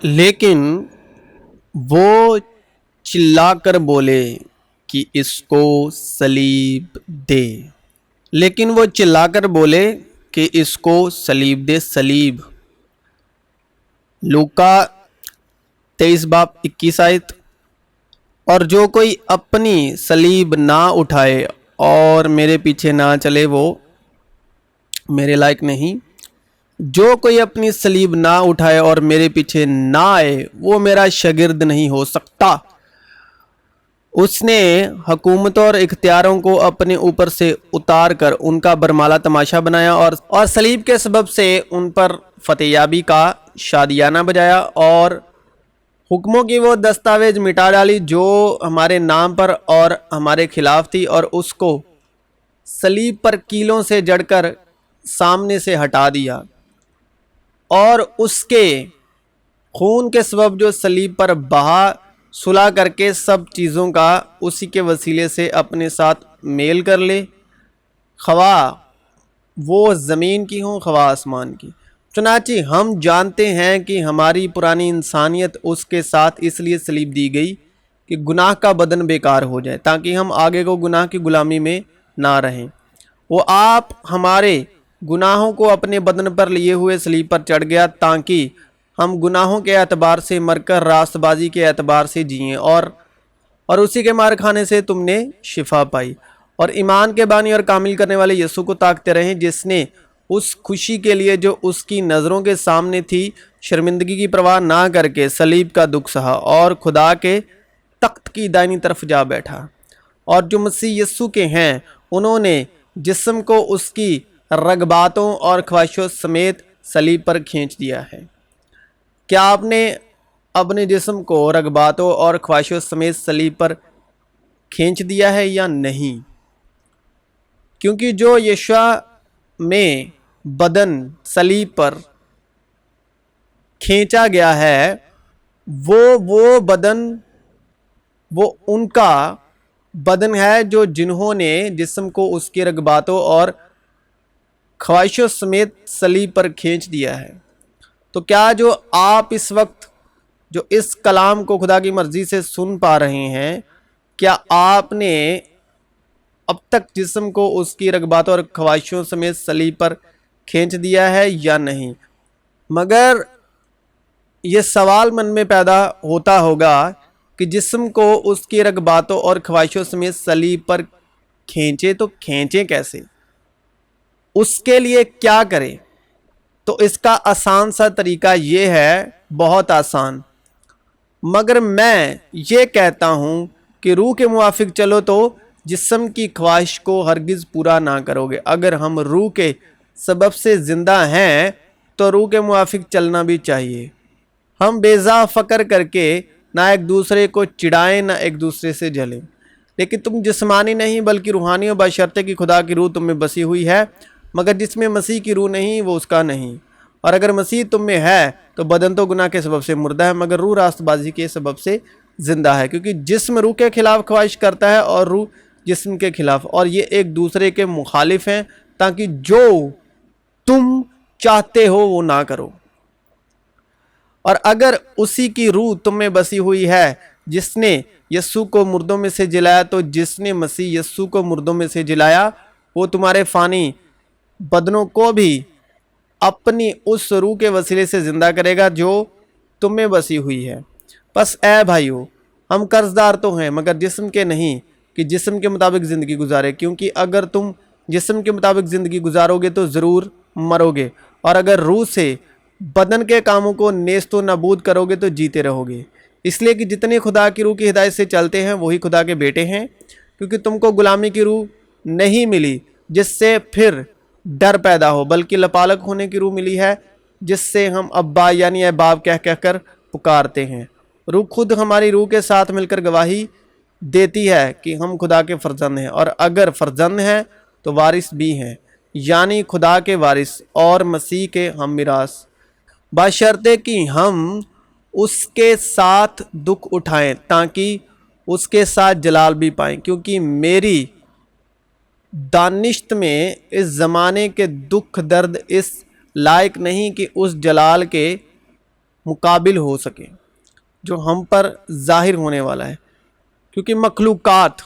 لیکن وہ چلا کر بولے کہ اس کو صلیب دے، لیکن وہ چلا کر بولے کہ اس کو صلیب دے۔ صلیب لوکا 23 باب 21 آیت۔ اور جو کوئی اپنی صلیب نہ اٹھائے اور میرے پیچھے نہ چلے وہ میرے لائق نہیں۔ جو کوئی اپنی صلیب نہ اٹھائے اور میرے پیچھے نہ آئے وہ میرا شاگرد نہیں ہو سکتا۔ اس نے حکومتوں اور اختیاروں کو اپنے اوپر سے اتار کر ان کا برمالا تماشا بنایا اور صلیب کے سبب سے ان پر فتح یابی کا شادیانہ بجایا اور حکموں کی وہ دستاویز مٹا ڈالی جو ہمارے نام پر اور ہمارے خلاف تھی، اور اس کو صلیب پر کیلوں سے جڑ کر سامنے سے ہٹا دیا، اور اس کے خون کے سبب جو صلیب پر بہا صلح کر کے سب چیزوں کا اسی کے وسیلے سے اپنے ساتھ میل کر لے، خواہ وہ زمین کی ہوں خواہ آسمان کی۔ چنانچہ ہم جانتے ہیں کہ ہماری پرانی انسانیت اس کے ساتھ اس لیے صلیب دی گئی کہ گناہ کا بدن بیکار ہو جائے، تاکہ ہم آگے کو گناہ کی غلامی میں نہ رہیں۔ وہ آپ ہمارے گناہوں کو اپنے بدن پر لیے ہوئے صلیب پر چڑھ گیا تاکہ ہم گناہوں کے اعتبار سے مر کر راست بازی کے اعتبار سے جئیں، اور اسی کے مار کھانے سے تم نے شفا پائی، اور ایمان کے بانی اور کامل کرنے والے یسوع کو تاکتے رہیں، جس نے اس خوشی کے لیے جو اس کی نظروں کے سامنے تھی شرمندگی کی پرواہ نہ کر کے صلیب کا دکھ سہا اور خدا کے تخت کی دائنی طرف جا بیٹھا۔ اور جو مسیح یسوع کے ہیں انہوں نے جسم کو اس کی رغباتوں اور خواہشوں سمیت صلیب پر کھینچ دیا ہے۔ کیا آپ نے اپنے جسم کو رغباتوں اور خواہشوں سمیت صلیب پر کھینچ دیا ہے یا نہیں؟ کیونکہ جو یشوع میں بدن صلیب پر کھینچا گیا ہے وہ بدن وہ ان کا بدن ہے جو جنہوں نے جسم کو اس کی رغباتوں اور خواہشوں سمیت صلیب پر کھینچ دیا ہے۔ تو کیا جو آپ اس وقت جو اس کلام کو خدا کی مرضی سے سن پا رہے ہیں، کیا آپ نے اب تک جسم کو اس کی رغباتوں اور خواہشوں سمیت صلیب پر کھینچ دیا ہے یا نہیں؟ مگر یہ سوال من میں پیدا ہوتا ہوگا کہ جسم کو اس کی رغباتوں اور خواہشوں سمیت صلیب پر کھینچے تو کھینچے کیسے؟ اس کے لیے کیا کریں؟ تو اس کا آسان سا طریقہ یہ ہے، بہت آسان، مگر میں یہ کہتا ہوں کہ روح کے موافق چلو تو جسم کی خواہش کو ہرگز پورا نہ کرو گے۔ اگر ہم روح کے سبب سے زندہ ہیں تو روح کے موافق چلنا بھی چاہیے۔ ہم بیضا فکر کر کے نہ ایک دوسرے کو چڑھائیں نہ ایک دوسرے سے جلیں، لیکن تم جسمانی نہیں بلکہ روحانی ہو، بشرطے کہ خدا کی روح تم میں بسی ہوئی ہے۔ مگر جس میں مسیح کی روح نہیں وہ اس کا نہیں، اور اگر مسیح تم میں ہے تو بدن تو گناہ کے سبب سے مردہ ہے، مگر روح راست بازی کے سبب سے زندہ ہے، کیونکہ جسم روح کے خلاف خواہش کرتا ہے اور روح جسم کے خلاف، اور یہ ایک دوسرے کے مخالف ہیں، تاکہ جو تم چاہتے ہو وہ نہ کرو۔ اور اگر اسی کی روح تم میں بسی ہوئی ہے جس نے یسوع کو مردوں میں سے جلایا، تو جس نے مسیح یسوع کو مردوں میں سے جلایا وہ تمہارے فانی بدنوں کو بھی اپنی اس روح کے وسیلے سے زندہ کرے گا جو تم میں بسی ہوئی ہے۔ پس اے بھائیو، ہم قرض دار تو ہیں مگر جسم کے نہیں کہ جسم کے مطابق زندگی گزارے، کیونکہ اگر تم جسم کے مطابق زندگی گزارو گے تو ضرور مرو گے، اور اگر روح سے بدن کے کاموں کو نیست و نابود کرو گے تو جیتے رہو گے۔ اس لیے کہ جتنے خدا کی روح کی ہدایت سے چلتے ہیں وہی خدا کے بیٹے ہیں، کیونکہ تم کو غلامی کی روح نہیں ملی جس سے پھر ڈر پیدا ہو، بلکہ لپالک ہونے کی روح ملی ہے جس سے ہم ابا یعنی اے باپ کہہ کر پکارتے ہیں۔ روح خود ہماری روح کے ساتھ مل کر گواہی دیتی ہے کہ ہم خدا کے فرزند ہیں، اور اگر فرزند ہیں تو وارث بھی ہیں، یعنی خدا کے وارث اور مسیح کے ہم میراث، بشرطے کہ ہم اس کے ساتھ دکھ اٹھائیں تاکہ اس کے ساتھ جلال بھی پائیں، کیونکہ میری دانشت میں اس زمانے کے دکھ درد اس لائق نہیں کہ اس جلال کے مقابل ہو سکے جو ہم پر ظاہر ہونے والا ہے، کیونکہ مخلوقات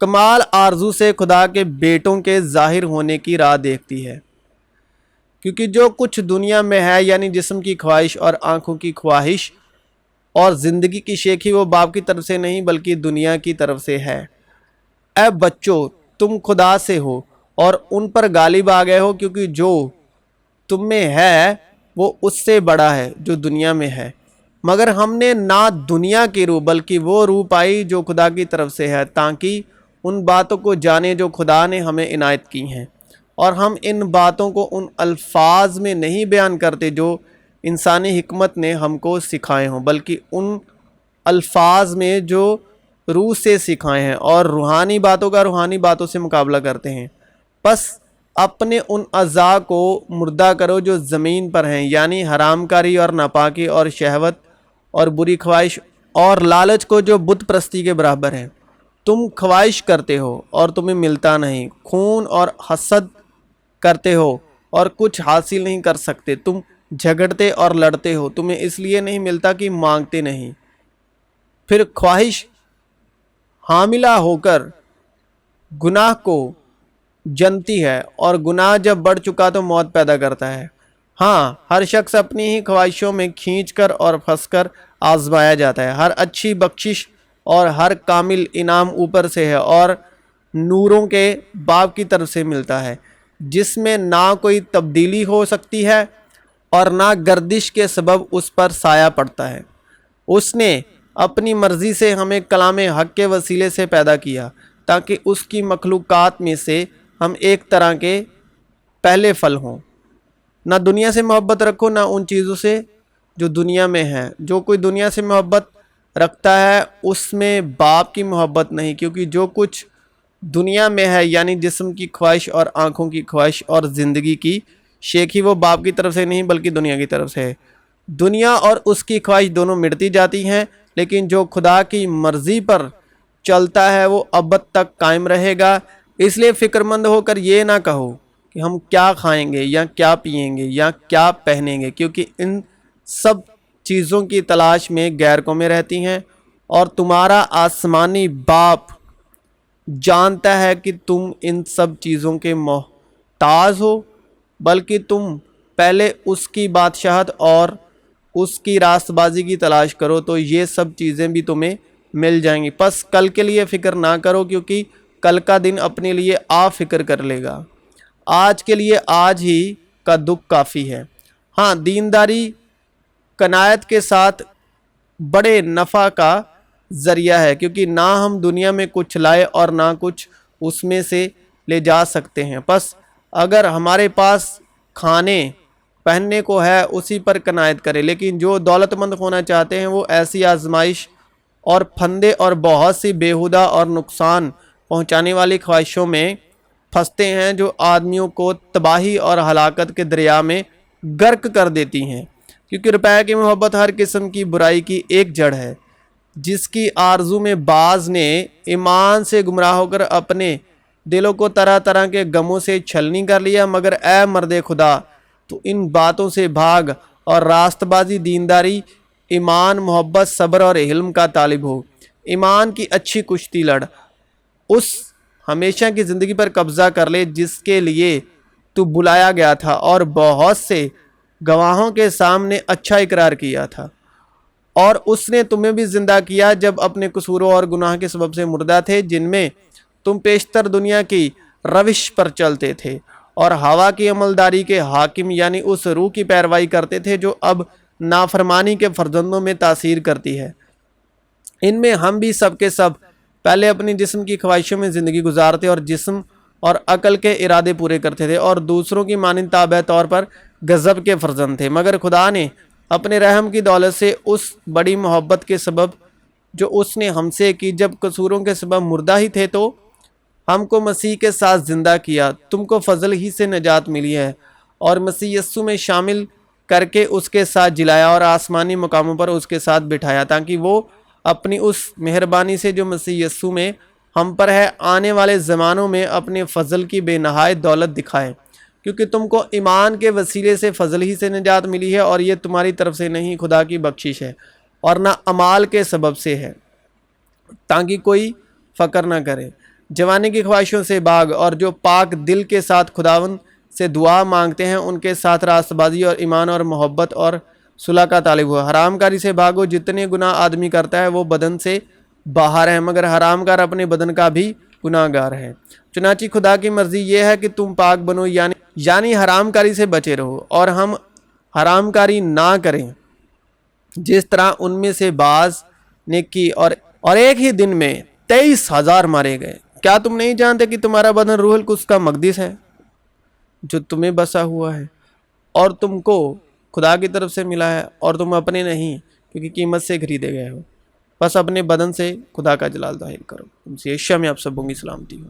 کمال آرزو سے خدا کے بیٹوں کے ظاہر ہونے کی راہ دیکھتی ہے، کیونکہ جو کچھ دنیا میں ہے یعنی جسم کی خواہش اور آنکھوں کی خواہش اور زندگی کی شیخی، وہ باپ کی طرف سے نہیں بلکہ دنیا کی طرف سے ہے۔ اے بچوں، تم خدا سے ہو اور ان پر غالب آ گئے ہو، کیونکہ جو تم میں ہے وہ اس سے بڑا ہے جو دنیا میں ہے، مگر ہم نے نہ دنیا کی روح بلکہ وہ روح پائی جو خدا کی طرف سے ہے، تاکہ ان باتوں کو جانیں جو خدا نے ہمیں عنایت کی ہیں، اور ہم ان باتوں کو ان الفاظ میں نہیں بیان کرتے جو انسانی حکمت نے ہم کو سکھائے ہوں، بلکہ ان الفاظ میں جو روح سے سکھائے ہیں، اور روحانی باتوں کا روحانی باتوں سے مقابلہ کرتے ہیں۔ پس اپنے ان اعضاء کو مردہ کرو جو زمین پر ہیں، یعنی حرام کاری اور ناپاکی اور شہوت اور بری خواہش اور لالچ کو جو بت پرستی کے برابر ہے۔ تم خواہش کرتے ہو اور تمہیں ملتا نہیں، خون اور حسد کرتے ہو اور کچھ حاصل نہیں کر سکتے، تم جھگڑتے اور لڑتے ہو، تمہیں اس لیے نہیں ملتا کہ مانگتے نہیں۔ پھر خواہش حاملہ ہو کر گناہ کو جنتی ہے، اور گناہ جب بڑھ چکا تو موت پیدا کرتا ہے۔ ہاں، ہر شخص اپنی ہی خواہشوں میں کھینچ کر اور پھنس کر آزمایا جاتا ہے۔ ہر اچھی بخشش اور ہر کامل انعام اوپر سے ہے اور نوروں کے باپ کی طرف سے ملتا ہے، جس میں نہ کوئی تبدیلی ہو سکتی ہے اور نہ گردش کے سبب اس پر سایہ پڑتا ہے۔ اس نے اپنی مرضی سے ہمیں کلام حق کے وسیلے سے پیدا کیا، تاکہ اس کی مخلوقات میں سے ہم ایک طرح کے پہلے پھل ہوں۔ نہ دنیا سے محبت رکھو، نہ ان چیزوں سے جو دنیا میں ہیں۔ جو کوئی دنیا سے محبت رکھتا ہے اس میں باپ کی محبت نہیں، کیونکہ جو کچھ دنیا میں ہے یعنی جسم کی خواہش اور آنکھوں کی خواہش اور زندگی کی شیخی، وہ باپ کی طرف سے نہیں بلکہ دنیا کی طرف سے ہے۔ دنیا اور اس کی خواہش دونوں مٹتی جاتی ہیں، لیکن جو خدا کی مرضی پر چلتا ہے وہ ابد تک قائم رہے گا۔ اس لیے فکر مند ہو کر یہ نہ کہو کہ ہم کیا کھائیں گے یا کیا پئیں گے یا کیا پہنیں گے، کیونکہ ان سب چیزوں کی تلاش میں غیر قومیں رہتی ہیں، اور تمہارا آسمانی باپ جانتا ہے کہ تم ان سب چیزوں کے محتاج ہو، بلکہ تم پہلے اس کی بادشاہت اور اس کی راست بازی کی تلاش کرو تو یہ سب چیزیں بھی تمہیں مل جائیں گی۔ پس کل کے لیے فکر نہ کرو، کیونکہ کل کا دن اپنے لیے آپ فکر کر لے گا۔ آج کے لیے آج ہی کا دکھ کافی ہے۔ ہاں، دینداری قناعت کے ساتھ بڑے نفع کا ذریعہ ہے، کیونکہ نہ ہم دنیا میں کچھ لائے اور نہ کچھ اس میں سے لے جا سکتے ہیں۔ پس اگر ہمارے پاس کھانے پہننے کو ہے اسی پر قناعت کرے، لیکن جو دولت مند ہونا چاہتے ہیں وہ ایسی آزمائش اور پھندے اور بہت سی بیہودہ اور نقصان پہنچانے والی خواہشوں میں پھنستے ہیں جو آدمیوں کو تباہی اور ہلاکت کے دریا میں غرق کر دیتی ہیں، کیونکہ روپے کی محبت ہر قسم کی برائی کی ایک جڑ ہے، جس کی آرزو میں بعض نے ایمان سے گمراہ ہو کر اپنے دلوں کو طرح طرح کے غموں سے چھلنی کر لیا۔ مگر اے مرد خدا، تو ان باتوں سے بھاگ اور راست بازی، دینداری، ایمان، محبت، صبر اور حلم کا طالب ہو۔ ایمان کی اچھی کشتی لڑ، اس ہمیشہ کی زندگی پر قبضہ کر لے جس کے لیے تو بلایا گیا تھا اور بہت سے گواہوں کے سامنے اچھا اقرار کیا تھا، اور اس نے تمہیں بھی زندہ کیا جب اپنے قصوروں اور گناہ کے سبب سے مردہ تھے، جن میں تم پیشتر دنیا کی روش پر چلتے تھے اور ہوا کی عملداری کے حاکم یعنی اس روح کی پیروی کرتے تھے جو اب نافرمانی کے فرزندوں میں تاثیر کرتی ہے۔ ان میں ہم بھی سب کے سب پہلے اپنی جسم کی خواہشوں میں زندگی گزارتے اور جسم اور عقل کے ارادے پورے کرتے تھے، اور دوسروں کی مانند تابع طور پر غضب کے فرزند تھے۔ مگر خدا نے اپنے رحم کی دولت سے اس بڑی محبت کے سبب جو اس نے ہم سے کی، جب قصوروں کے سبب مردہ ہی تھے تو ہم کو مسیح کے ساتھ زندہ کیا۔ تم کو فضل ہی سے نجات ملی ہے اور مسیح یسوع میں شامل کر کے اس کے ساتھ جلایا اور آسمانی مقاموں پر اس کے ساتھ بٹھایا، تاکہ وہ اپنی اس مہربانی سے جو مسیح یسوع میں ہم پر ہے آنے والے زمانوں میں اپنے فضل کی بے نہایت دولت دکھائے، کیونکہ تم کو ایمان کے وسیلے سے فضل ہی سے نجات ملی ہے، اور یہ تمہاری طرف سے نہیں، خدا کی بخشش ہے، اور نہ اعمال کے سبب سے ہے، تاکہ کوئی فخر نہ کرے۔ جوانی کی خواہشوں سے بھاگ، اور جو پاک دل کے ساتھ خداوند سے دعا مانگتے ہیں ان کے ساتھ راست بازی اور ایمان اور محبت اور صلح کا طالب ہو۔ حرام کاری سے بھاگو، جتنے گناہ آدمی کرتا ہے وہ بدن سے باہر ہے، مگر حرام کار اپنے بدن کا بھی گناہ گار ہے۔ چنانچہ خدا کی مرضی یہ ہے کہ تم پاک بنو، یعنی حرام کاری سے بچے رہو، اور ہم حرام کاری نہ کریں جس طرح ان میں سے بعض نے کی، اور ایک ہی دن میں 23,000 مارے گئے۔ کیا تم نہیں جانتے کہ تمہارا بدن روح القدس کا مقدس ہے جو تمہیں بسا ہوا ہے، اور تم کو خدا کی طرف سے ملا ہے، اور تم اپنے نہیں کیونکہ قیمت سے خریدے گئے ہو؟ بس اپنے بدن سے خدا کا جلال ظاہر کرو۔ تم سے عشاء میں آپ سبوں کی سلامتی ہو۔